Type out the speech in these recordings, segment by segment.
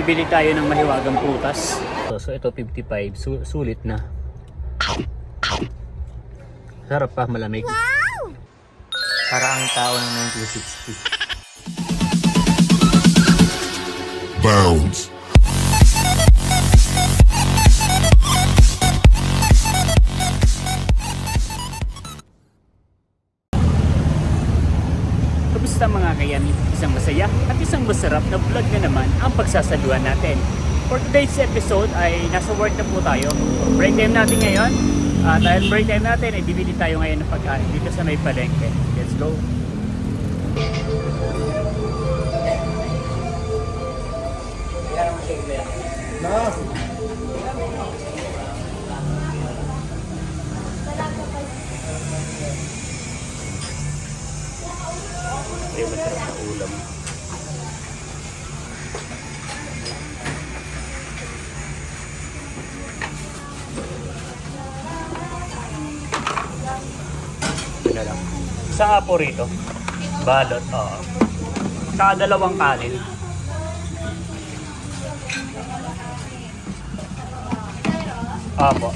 bibili tayo ng mahiwagang prutas. So ito 55, sulit na. Sarap pa, malamig. Wow! Para ang tao ng 1960. Bounce. Kamusta mga kayami? Isang masaya at isang masarap na vlog na naman ang pagsasaluhan natin. For today's episode ay nasa work na po tayo. Break time natin ngayon. Dahil break time natin ay bibili tayo ngayon ng pagkain dito sa may palengke. Let's go! Ay, masarap na ulam. Ito na lang. Isa nga po rito. Balot, oo. Saka dalawang kanin. Apo.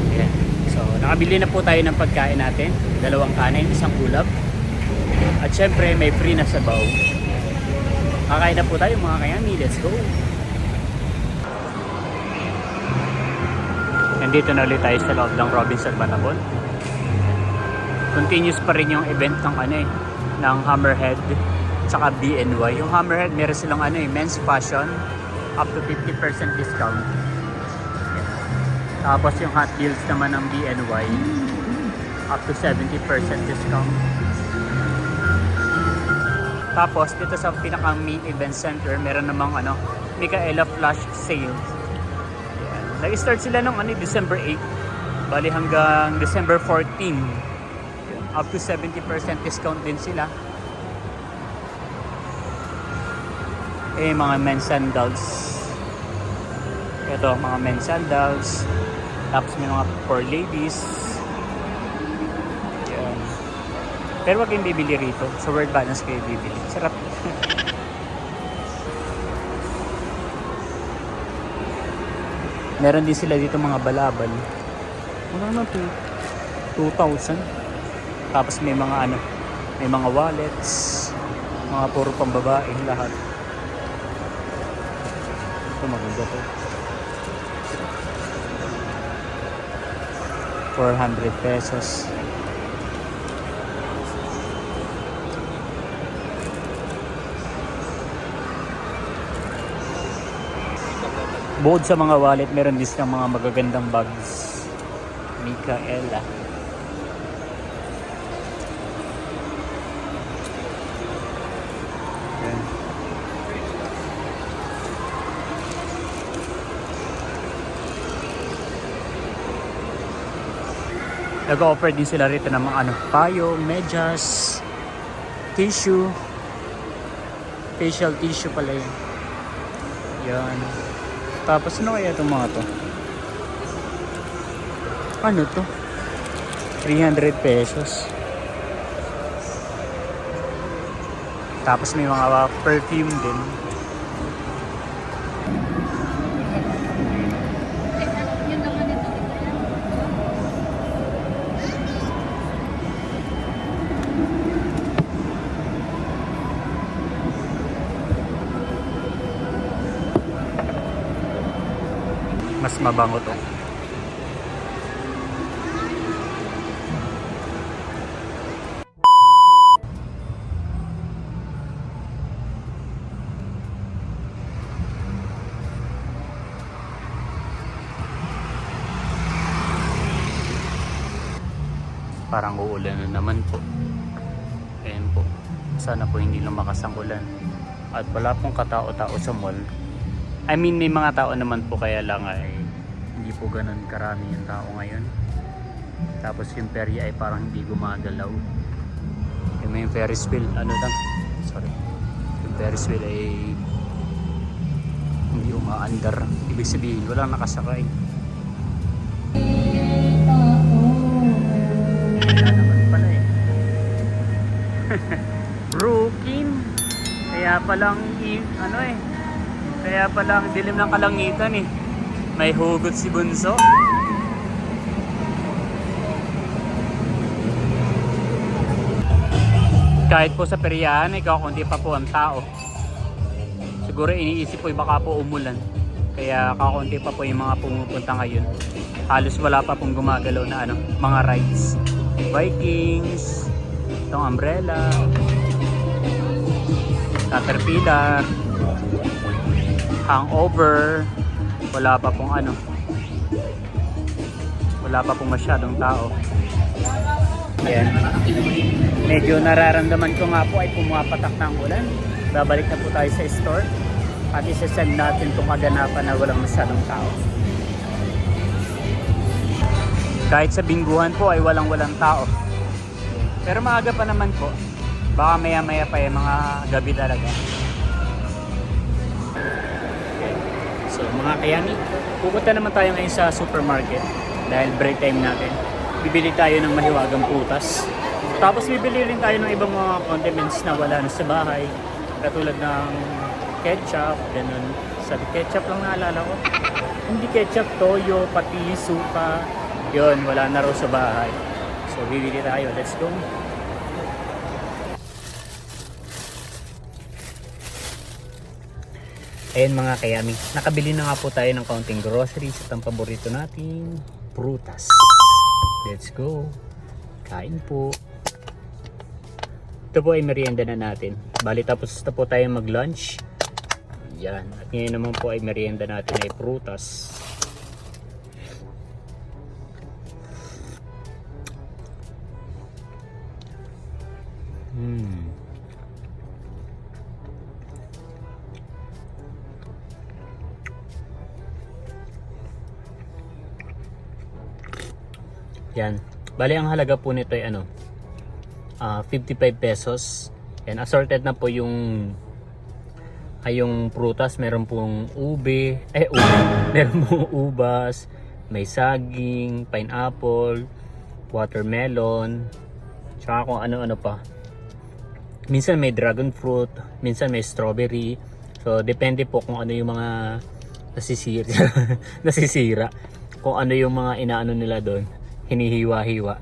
Ayan. So, nakabili na po tayo ng pagkain natin. Dalawang kanin, isang ulam. At syempre, may free na sabaw. Kakain na po tayo mga kayami. Let's go! Nandito na ulit tayo sa loob ng Robinson Batabon. Continuous pa rin yung event ng ng Hammerhead tsaka BNY. Yung Hammerhead, meron silang men's fashion up to 50% discount. Tapos yung Hot Deals naman ng BNY up to 70% discount. Tapos dito sa pinakang main event center, meron namang Micaela Flash Sale. Nag-start sila nung December 8, bali hanggang December 14. Up to 70% discount din sila. Mga men's sandals. Ito, mga men's sandals. Tapos may mga for ladies. Yan. Pero wag kayong bibili rito. Sa Word Balance kayo bibili. Sarap. Meron din sila dito mga balabal. Ano 2,000. Tapos may mga may mga wallets, mga puro pambabae lahat. Ito maganda to. 400 pesos. Bukod sa mga wallet, meron din silang mga magagandang bags. Micaela. Ayan. Nag-offer din sila rito ng mga payong, medyas, tissue, facial tissue pala yun. Yan. Tapos ano kaya itong mga to? Ano to? 300 pesos. Tapos may mga perfume din. Mas mabango to. Parang uulan na naman po. Ayan po. Sana po hindi lumakas ang ulan. At wala pong katao-tao sa mall. I mean, may mga tao naman po, kaya lang ay hindi po ganun karami yung tao ngayon. Tapos yung perya ay parang hindi gumagalaw. May Ferris wheel, sorry. Yung Ferris wheel ay hindi umaandar. Ibig sabihin, walang nakasakay. Wala naman pala eh. Brooklyn. Kaya palang kaya palang dilim ng kalangitan eh. May hugot si Bunso. Kahit po sa peryahan ay kakaunti pa po ang tao. Siguro iniisip po baka po umulan. Kaya kakaunti pa po yung mga pumupunta ngayon. Halos wala pa pong gumagalaw na mga rides. Vikings, itong umbrella, Caterpillar, Hangover, wala pa pong wala pa pong masyadong tao. Ayan. Medyo nararamdaman ko nga po ay pumapatak ng ulan. Babalik na po tayo sa store at isasend natin itong kaganapan na walang masyadong tao. Kahit sa Bingguhan po ay walang tao. Pero maaga pa naman po. Baka maya pa yung mga gabi talaga. So mga kayami, pupunta naman tayo ngayon sa supermarket dahil break time natin. Bibili tayo ng mahiwagang prutas. Tapos bibili rin tayo ng ibang mga condiments na wala na sa bahay. Katulad ng ketchup, ganun. Sabi, ketchup lang naalala ko. Hindi ketchup, toyo, pati, suka. Yun, wala na raw sa bahay. So bibili tayo, let's go. Ayan mga kayami, nakabili na nga po tayo ng kaunting groceries at ang paborito nating prutas. Let's go. Kain po. Ito po ay merienda na natin. Bali tapos na po tayo mag-lunch. Yan. At ngayon naman po ay merienda natin ay prutas. Yan. Bali ang halaga po nito ay 55 pesos. Yan, assorted na po yung prutas. Meron pong meron pong ubas, may saging, pineapple, watermelon, tsaka kung ano-ano pa. Minsan may dragon fruit, minsan may strawberry. So depende po kung ano yung mga nasisira. Kung ano yung mga inaano nila doon, hinihiwa-hiwa.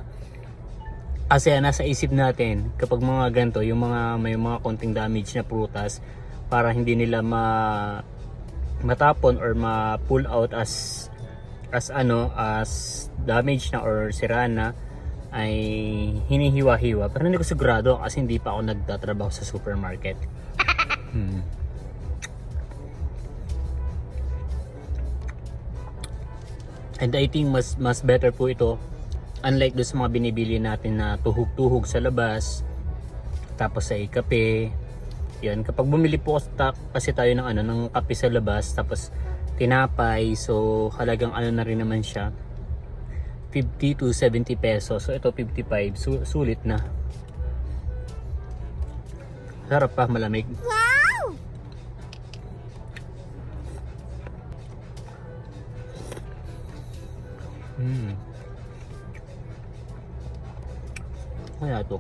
Kasi nasa isip natin kapag mga ganito, yung may mga konting damage na prutas, para hindi nila matapon or ma-pull out as damage na or sira na, ay hinihiwa-hiwa. Pero hindi ko sigurado kasi hindi pa ako nagtatrabaho sa supermarket. And I think mas better po ito, unlike doon sa mga binibili natin na tuhog-tuhog sa labas, tapos ay kape. Yan, kapag bumili po kasi tayo ng kape sa labas, tapos tinapay, so halagang na rin naman siya, 50 to 70 pesos. So ito 55, sulit na. Sarap pa, malamig. Wow! Kaya to.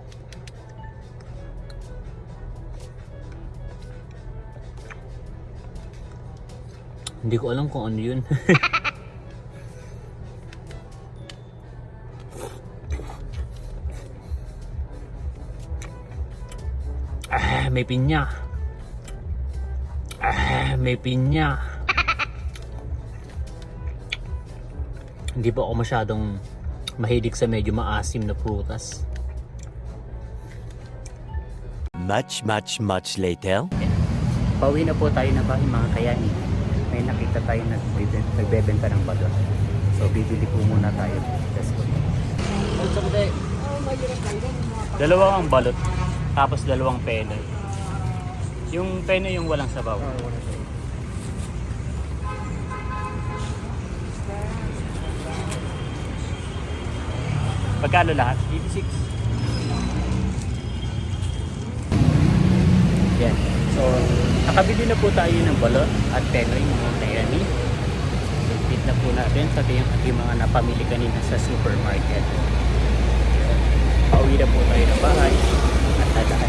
Hindi ko alam kung ano yun. May pinya. May pinya. Hindi pa ako masyadong mahilig sa medyo maasim na prutas. Much later. Pauwi na po tayo na bahay mga kayani. May nakita tayo na nagbebenta ng balot. So bibili po muna tayo. Let's go. Dalawang balot. Tapos dalawang penoy. Yung penoy yung walang sabaw. Pagkano lahat? 86. Yan. So, nakabili na po tayo ng balot at penoy mga kayani. Bit na po natin sa ating mga napamili kanina sa supermarket. Pauwi na po tayo ng bahay at dadaan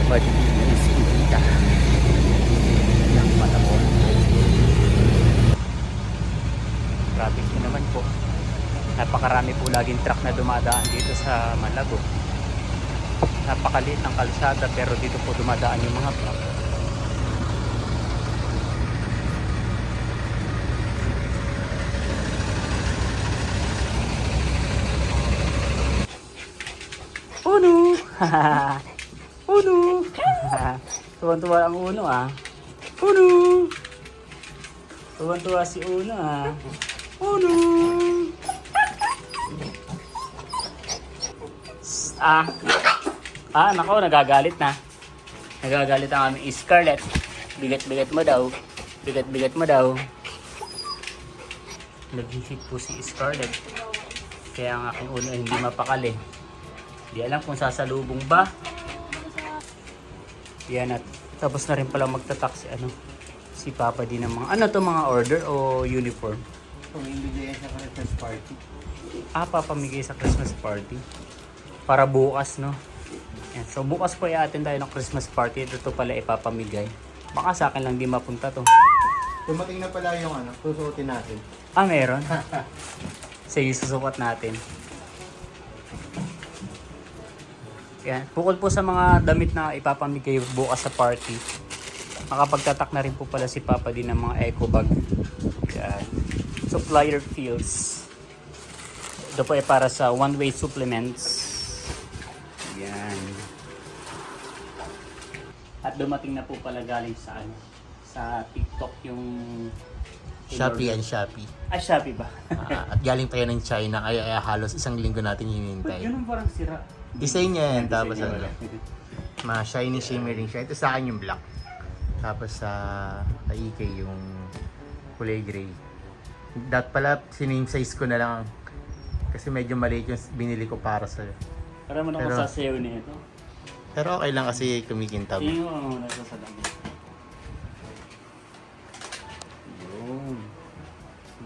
Matitis Invita. Ang Matabon. Traffic din naman po. Napakarami po laging truck na dumadaan dito sa Malago. Napakaliit ng kalsada pero dito po dumadaan yung mga truck. Uno! Uno! Tuwan-tuwa ang Uno ah. Uno! Tuwan-tuwa si Uno ah. Uno! Nako, nagagalit na. Nagagalit ang aming Scarlett. Bigat-bigat mo daw. Bigat-bigat mo daw. Naghihit po si Scarlett. Kaya ang aking Uno ay hindi mapakali. Di alam kung sasalubong ba. Yan at tapos na rin pala magtatak si Papa din ng mga mga order o uniform. Pamimigay sa Christmas party. Papamigay sa Christmas party. Para bukas, no? Yan. So bukas po i-attend tayo ng Christmas party. Ito pala ipapamigay. Baka sa akin lang di mapunta to. Dumating na pala yung susuotin natin. Meron? Sige, susukat natin. Yan. Bukod po sa mga damit na ipapamigay bukas sa party, makapagtatak na rin po pala si Papa din ng mga eco bag. Yan. Supplier Fields. Ito po ay para sa one-way supplements. Yan. At dumating na po pala galing sa TikTok yung Shopee and Shopee. Shopee ba? At galing pa yan ng China kaya halos isang linggo natin hinihintay. Yun ang parang sira. Design niya yan, tapos Design niya. shiny shimmering siya. Ito sa akin yung black. Tapos sa IK yung kulay gray. Dat pala siname size ko na lang kasi medyo maliit yung binili ko para sa'yo. Para mo na ako sasayaw nito. Pero okay lang kasi kumikintab. Iyo ang nasasalami. Yun.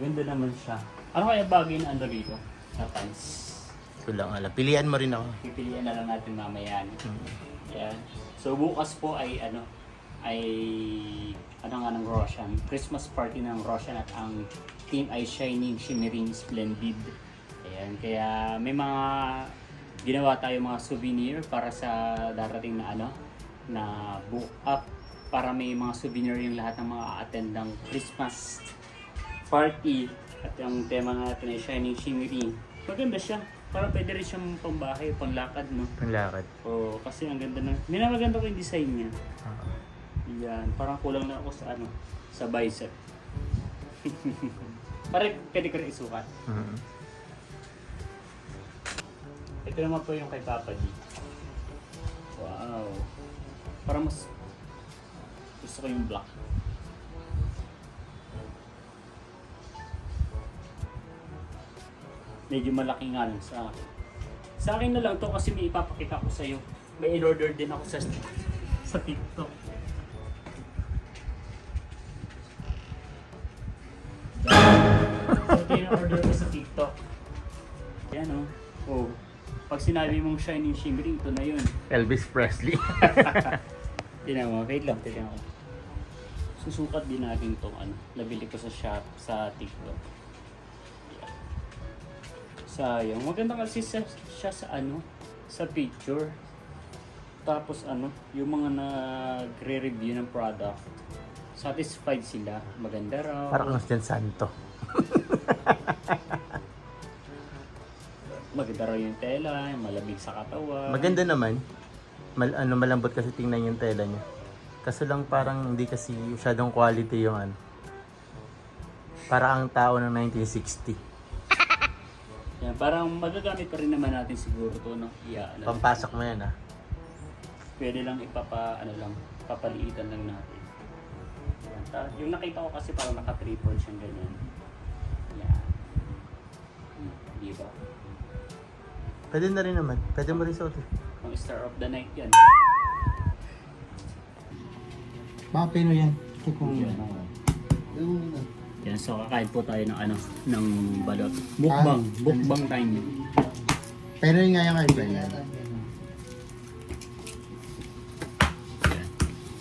Ganda naman siya. Ano kaya bagay na ano rito? Sa pants. Ko lang alam. Pilihan mo rin ako. Pipilian na lang natin mamaya. Yan. So bukas po ay ng Roshan. Christmas party ng Roshan at ang team ay Shining Shimmering Splendid. Ayan. Kaya may mga ginawa tayo mga souvenir para sa darating na na book up para may mga souvenir yung lahat ng mga attend ng Christmas party. At yung tema natin ay Shining Shimmering. Maganda siya. Parang pwede rin siyang pambahay, panglakad, no? Panglakad. Oo, kasi ang ganda ng... Minamaganda ko yung design niya. Yan, parang kulang na ako sa bicep. Parang pwede ko rin isukat. Ito naman po yung kay Papa D. Wow. Parang mas... Gusto ko yung black. Medyo malaki nga lang sa akin. Sa akin na lang to kasi may ipapakita ko sa'yo. May in-order din ako sa TikTok. So, ito yung order ko sa TikTok. Yan o. Oh. Pag sinabi mong Shining Shimmering, ito na yun. Elvis Presley. Tinan mo, wait lang, tinan ko. Susukat din natin itong nabili ko sa shop, sa TikTok. Yeah. Sayang, maganda kasi siya sa picture. Tapos yung mga nagre-review ng product, satisfied sila, maganda raw. Parang Christian Santo. Maganda raw yung tela, malamig sa katawan. Maganda naman. Malambot kasi tingnan yung tela niya. Kaso lang parang hindi kasi masyadong quality yung Para ang tao ng 1960. Yan, parang magagamit pa rin naman natin siguro to, no? Pampasok mo yan, Pwede lang papaliitan lang natin. Yan. Yung nakita ko kasi parang naka-triple siyang ganyan. Yan. Diba? Pwede na rin naman. Pwede mo rin suotin. Ang star of the night yan. Baka pero yan. Yan, so kakain po tayo ng balot. Mukbang time. Pero yun nga yung kain.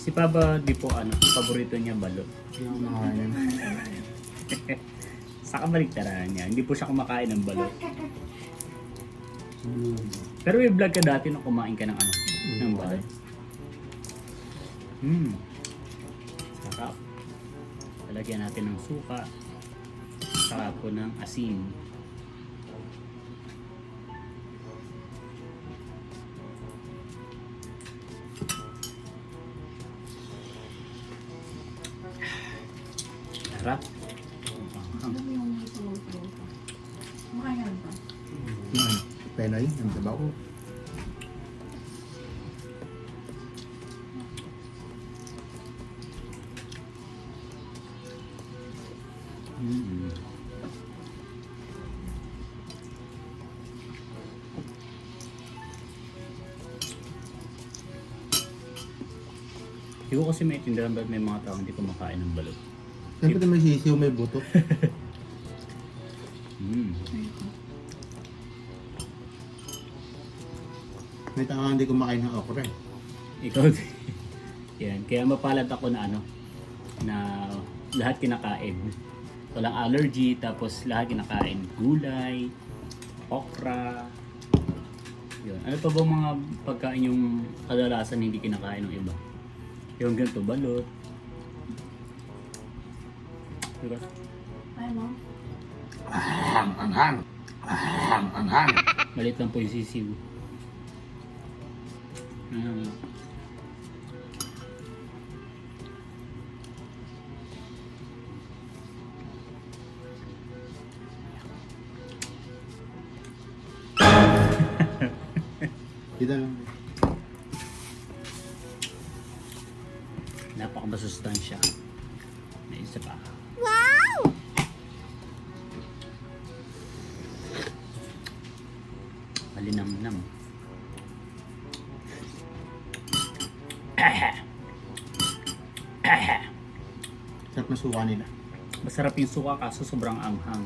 Si Papa di po ano, paborito niya balot. Hindi ako makakain. Sa kabaliktaran niya, hindi po siya kumakain ng balot. Pero may vlog ka dati nung kumain ka ng ano, ng balot. Sarap. Lalagyan natin ng suka. Saka po ng asin. Sarap. Ano yung may tulo-tulo pa? Makain ka lang pa? Pena yun, ang sabaw ko. Hindi ko kasi maintindihan ba't may mga tao hindi kumakain ng balot. Siyempre may sisiw, may buto. May tao hindi kumakain ng okra eh. Ikaw yan. Kaya mapalad ako na ano, na lahat kinakain. Walang allergy, tapos lahat kinakain. Gulay, okra. Yun. Ano pa ba mga pagkain yung kadalasan hindi kinakain ng iba? Yung ganito, balot. Diba? Ay mo? Anghang! Anghang! Malit lang po yung sisiw. Kita lang. Napakabasustansya. May isa pa. Malinamnam. Sarap na suka nila. Masarap yung suka kaso sobrang anghang.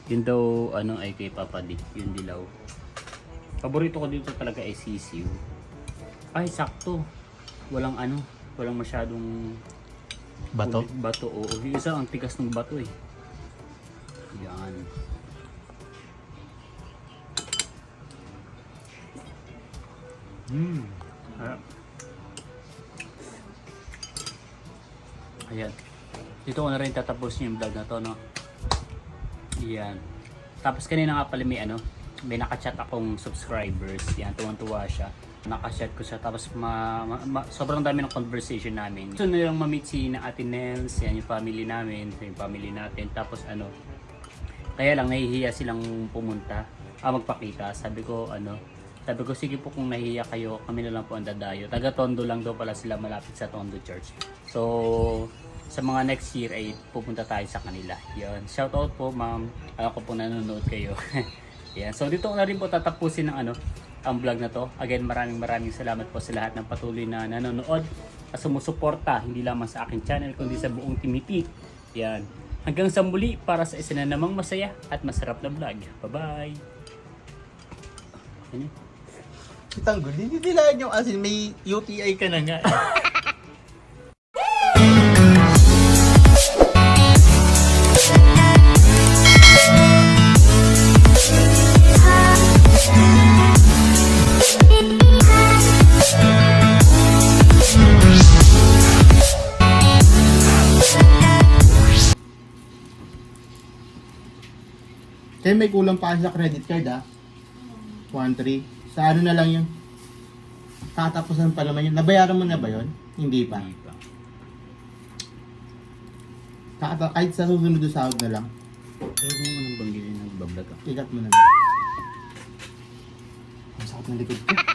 Yun daw ano ay kay Papa D, yung dilaw. Paborito ko dito talaga ay sisiw. Ay sakto. Walang ano, walang masyadong Bato? Bato, oo. Yung isa ang tigas ng bato eh. Yan. Harap. Ayan. Dito ko na rin tatapos yung vlog na to, no? Yan. Tapos kanina nga pala may nakachat akong subscribers. Yan, tuwang-tuwa siya. Nakachat ko siya. Tapos sobrang dami ng conversation namin. Gusto nilang ma-meet si na Ate Nels. Yan yung family namin. Yung family natin. Tapos kaya lang nahihiya silang pumunta. Magpakita. Sabi ko sige po kung nahihiya kayo, kami na lang po ang dadayo. Taga Tondo lang daw pala sila, malapit sa Tondo Church. So, sa mga next year ay pupunta tayo sa kanila. Yan. Shoutout po ma'am. Alam ko po nanonood kayo. Yan. So, dito ko na rin po tatapusin ng ang vlog na to. Again, maraming salamat po sa lahat ng patuloy na nanonood at sumusuporta, hindi lamang sa aking channel, kundi sa buong Timitik. Yan. Hanggang sa muli para sa isa na namang masaya at masarap na vlog. Bye-bye! Ano? Tanggol, hindi dilaan yung asin. May UTI ka na nga. Kaya may kulang pa sa credit card 1-3. Sa ano na lang yun? Tatapusan pa naman yun. Nabayaran mo na ba yun? Hindi pa. Hindi pa. Kahit sa susunod na sahod na lang. Pero kung anong banggilin ng bablog Ikat mo na. Ang sakit ng likod ko.